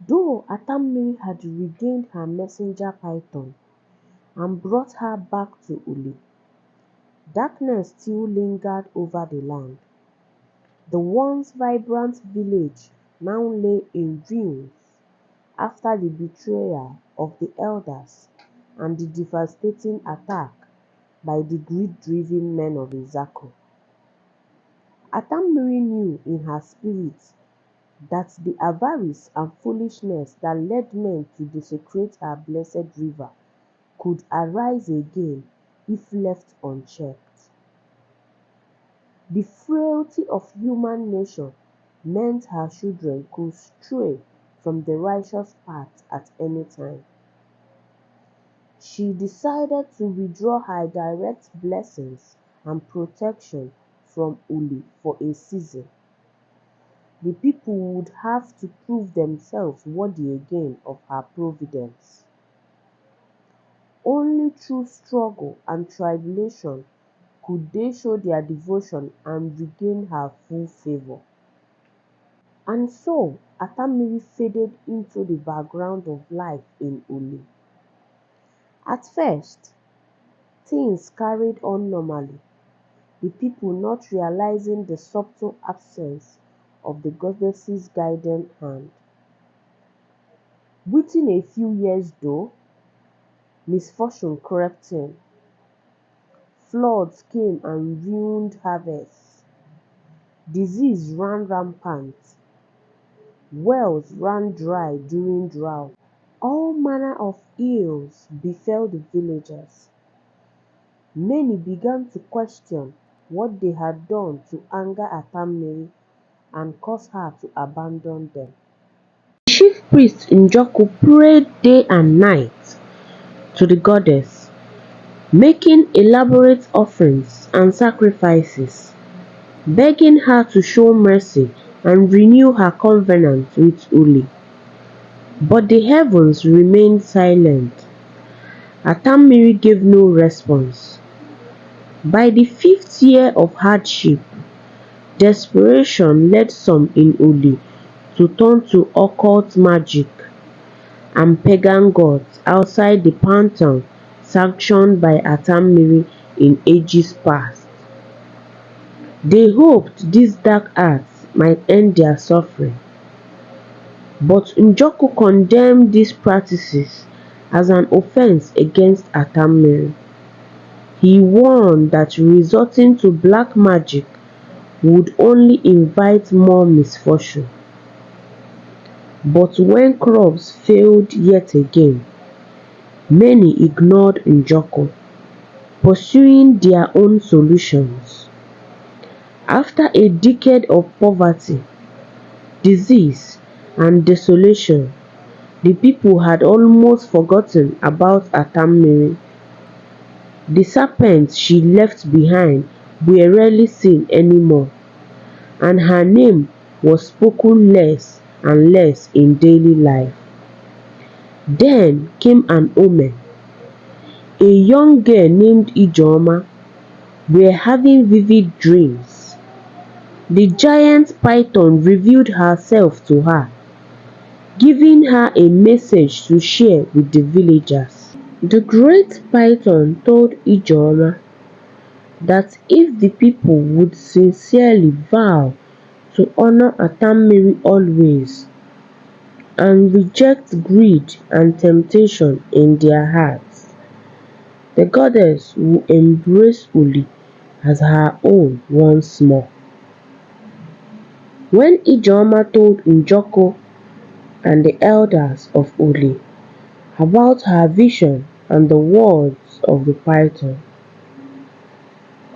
Though Atammiri had regained her messenger python and brought her back to Uli, darkness still lingered over the land. The once vibrant village now lay in ruins after the betrayal of the elders and the devastating attack by the greed-driven men of Izako. Atammiri knew in her spirit that the avarice and foolishness that led men to desecrate her blessed river could arise again if left unchecked. The frailty of human nature meant her children could stray from the righteous path at any time. She decided to withdraw her direct blessings and protection from Uli for a season. The people would have to prove themselves worthy again of her providence. Only through struggle and tribulation could they show their devotion and regain her full favor. And so Atammiri faded into the background of life in Uli. At first, things carried on normally, the people not realizing the subtle absence of the goddess's guiding hand. Within a few years though, misfortune crept in. Floods came and ruined harvests. Disease ran rampant. Wells ran dry during drought. All manner of ills befell the villagers. Many began to question what they had done to anger Atammiri and cause her to abandon them. The chief priest Njoku prayed day and night to the goddess, making elaborate offerings and sacrifices, begging her to show mercy and renew her covenant with Uli. But the heavens remained silent. Atammiri gave no response. By the 5th year of hardship, desperation led some in Uli to turn to occult magic and pagan gods outside the pantheon sanctioned by Atammiri in ages past. They hoped these dark arts might end their suffering, but Njoku condemned these practices as an offense against Atammiri. He warned that resorting to black magic would only invite more misfortune. But when crops failed yet again, many ignored Njoku, pursuing their own solutions. After a decade of poverty, disease, and desolation, the people had almost forgotten about Atammiri. The serpents she left behind were rarely seen anymore, and her name was spoken less and less in daily life. Then came an omen. A young girl named Ijeoma were having vivid dreams. The giant python revealed herself to her, giving her a message to share with the villagers. The great python told Ijeoma that if the people would sincerely vow to honor Atammiri always and reject greed and temptation in their hearts, the goddess will embrace Uli as her own once more. When Ijeoma told Njoku and the elders of Uli about her vision and the words of the python,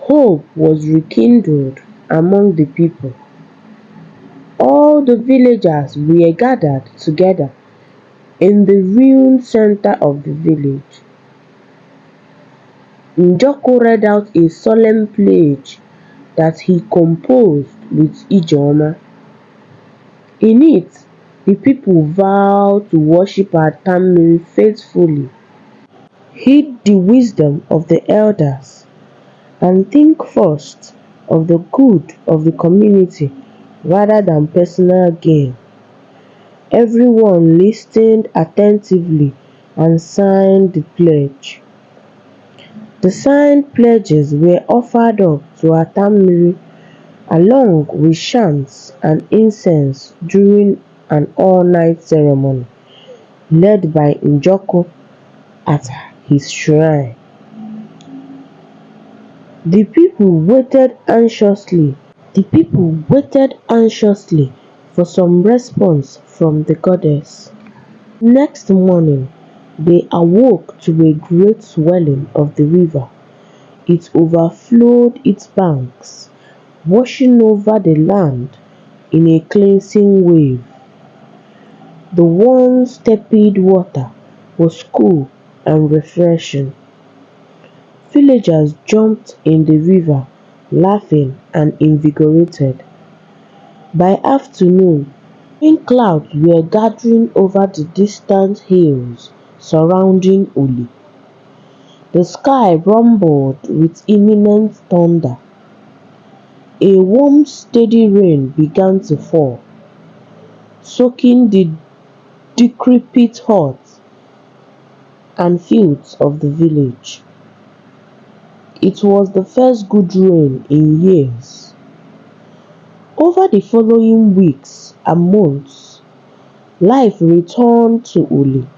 hope was rekindled among the people. All the villagers were gathered together in the ruined center of the village. Njoku read out a solemn pledge that he composed with Ijeoma. In it, the people vowed to worship Atammiri faithfully, heed the wisdom of the elders, and think first of the good of the community rather than personal gain. Everyone listened attentively and signed the pledge. The signed pledges were offered up to Atammiri along with shams and incense during an all-night ceremony led by Njoko at his shrine. The people waited anxiously for some response from the goddess. Next morning, they awoke to a great swelling of the river. It overflowed its banks, washing over the land in a cleansing wave. The once tepid water was cool and refreshing. Villagers jumped in the river, laughing and invigorated. By afternoon, rain clouds were gathering over the distant hills surrounding Uli. The sky rumbled with imminent thunder. A warm, steady rain began to fall, soaking the decrepit huts and fields of the village. It was the first good rain in years. Over the following weeks and months, life returned to Uli.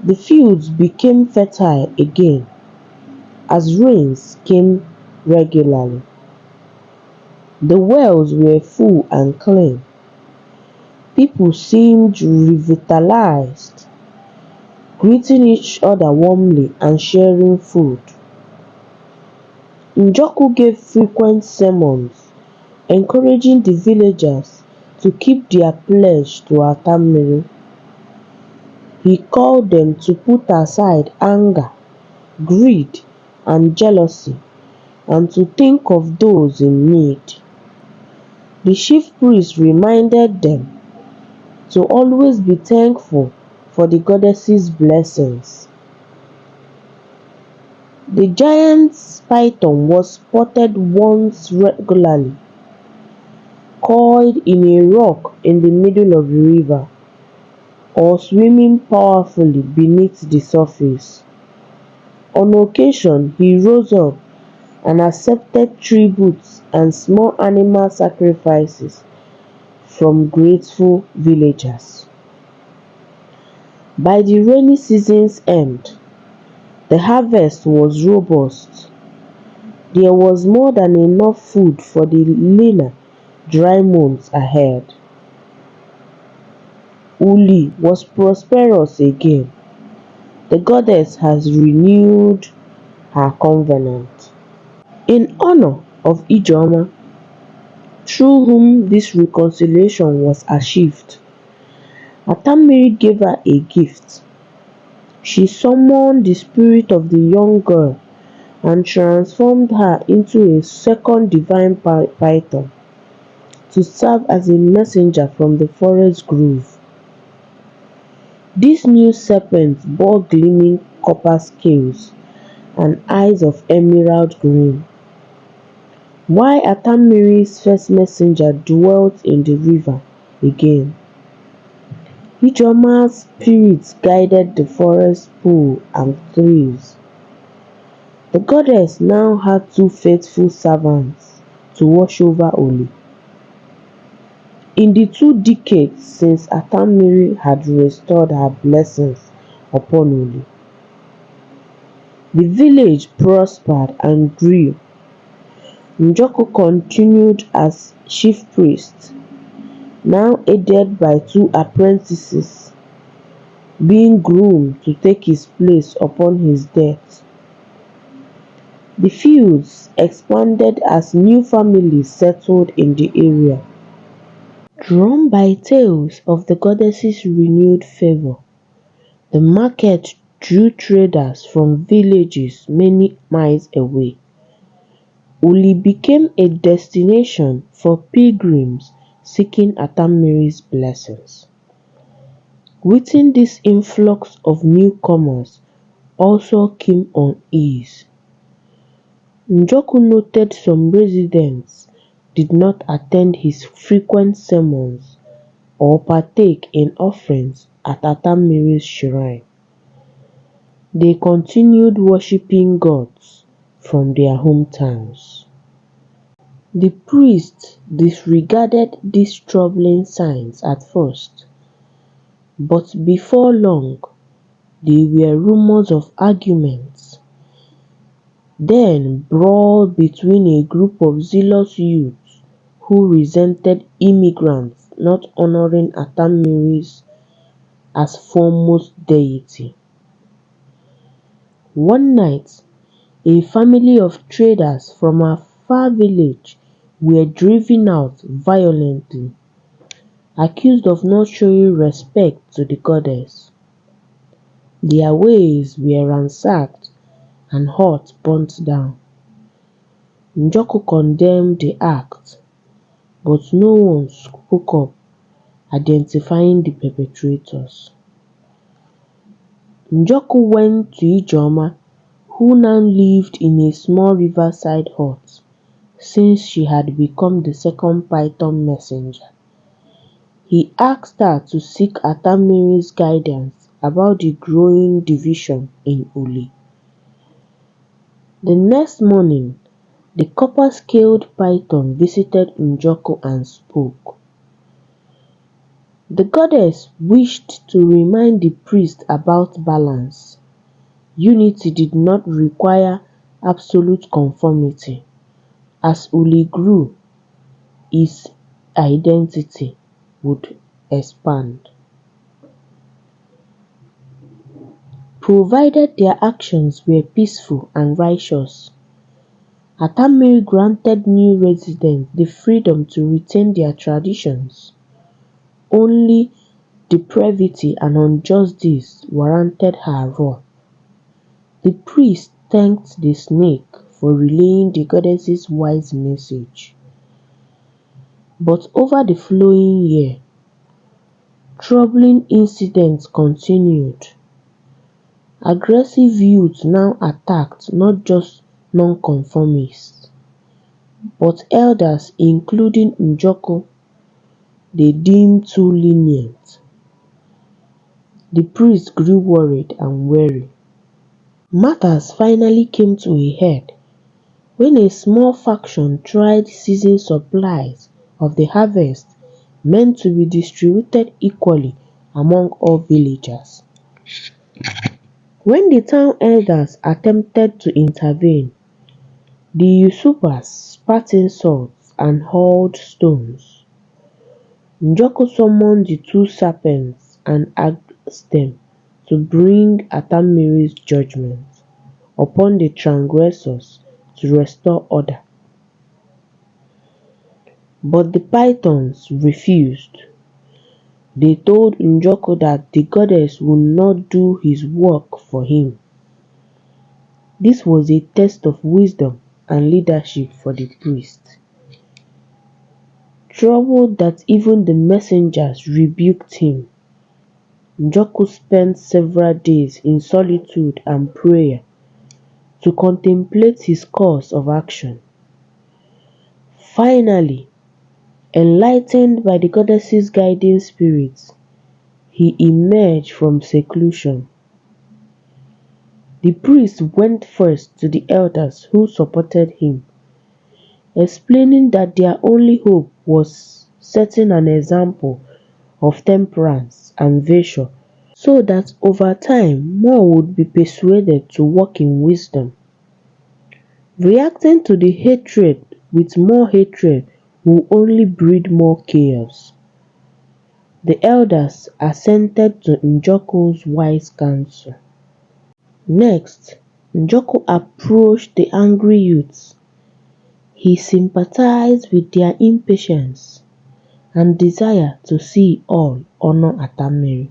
The fields became fertile again as rains came regularly. The wells were full and clean. People seemed revitalized, greeting each other warmly and sharing food. Njoku gave frequent sermons, encouraging the villagers to keep their pledge to Atammiri. He called them to put aside anger, greed, and jealousy, and to think of those in need. The chief priest reminded them to always be thankful for the goddess's blessings. The giant python was spotted once regularly, coiled in a rock in the middle of the river, or swimming powerfully beneath the surface. On occasion, he rose up and accepted tributes and small animal sacrifices from grateful villagers. By the rainy season's end, the harvest was robust. There was more than enough food for the leaner, dry months ahead. Uli was prosperous again. The goddess has renewed her covenant. In honor of Ijeoma, through whom this reconciliation was achieved, Atammiri gave her a gift. She summoned the spirit of the young girl and transformed her into a second divine python to serve as a messenger from the forest grove. This new serpent bore gleaming copper scales and eyes of emerald green. While Atammiri's first messenger dwelt in the river again, Ijeoma's spirit guided the forest pool and trees. The goddess now had two faithful servants to watch over Uli. In the 2 decades since Atammiri had restored her blessings upon Uli, the village prospered and grew. Njoku continued as chief priest, now aided by 2 apprentices, being groomed to take his place upon his death. The fields expanded as new families settled in the area. Drawn by tales of the goddess's renewed favor, the market drew traders from villages many miles away. Uli became a destination for pilgrims seeking Atammiri's blessings. Within this influx of newcomers also came unease. Njoku noted some residents did not attend his frequent sermons or partake in offerings at Atammiri's shrine. They continued worshipping gods from their hometowns. The priests disregarded these troubling signs at first, but before long there were rumors of arguments, then brawl between a group of zealous youths who resented immigrants not honoring Atammiri as foremost deity. One night, a family of traders from a far village were driven out violently, accused of not showing respect to the goddess. Their wares were ransacked and huts burnt down. Njoku condemned the act, but no one spoke up identifying the perpetrators. Njoku went to Ijeoma, who now lived in a small riverside hut since she had become the second python messenger. He asked her to seek Atammiri's guidance about the growing division in Uli. The next morning, the copper-scaled python visited Njoku and spoke. The goddess wished to remind the priest about balance. Unity did not require absolute conformity. As Uli grew, its identity would expand, provided their actions were peaceful and righteous. Atammiri granted new residents the freedom to retain their traditions. Only depravity and injustice warranted her wrath. The priest thanked the snake for relaying the goddess's wise message. But over the following year, troubling incidents continued. Aggressive youths now attacked not just nonconformists, but elders including Njoku they deemed too lenient. The priest grew worried and wary. Matters finally came to a head when a small faction tried seizing supplies of the harvest meant to be distributed equally among all villagers. When the town elders attempted to intervene, the usurpers spat insults and hurled stones. Njoku summoned the two serpents and asked them to bring Atammiri's judgment upon the transgressors to restore order. But the pythons refused. They told Njoku that the goddess would not do his work for him. This was a test of wisdom and leadership for the priest. Troubled that even the messengers rebuked him, Njoku spent several days in solitude and prayer to contemplate his course of action. Finally, enlightened by the goddess's guiding spirit, he emerged from seclusion. The priest went first to the elders who supported him, explaining that their only hope was setting an example of temperance and virtue so that over time more would be persuaded to walk in wisdom. Reacting to the hatred with more hatred will only breed more chaos. The elders assented to Njoku's wise counsel. Next, Njoku approached the angry youths. He sympathized with their impatience and desire to see all honor Atammiri,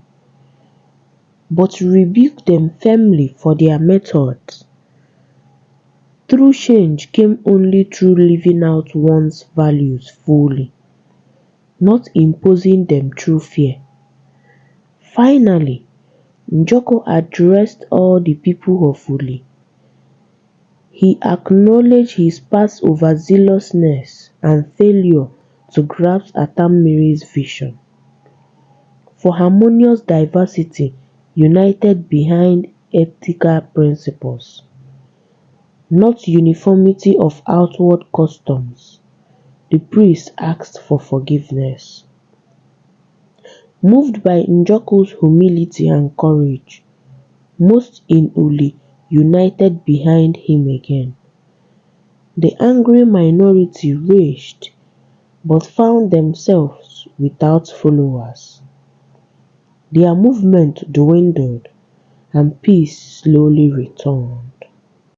but rebuked them firmly for their methods. True change came only through living out one's values fully, not imposing them through fear. Finally, Njoku addressed all the people of Uli. He acknowledged his past overzealousness and failure to grasp Atammiri's vision. for harmonious diversity united behind ethical principles, not uniformity of outward customs. The priest asked for forgiveness. Moved by Njoku's humility and courage, most in Uli united behind him again. The angry minority raged, but found themselves without followers. Their movement dwindled, and peace slowly returned.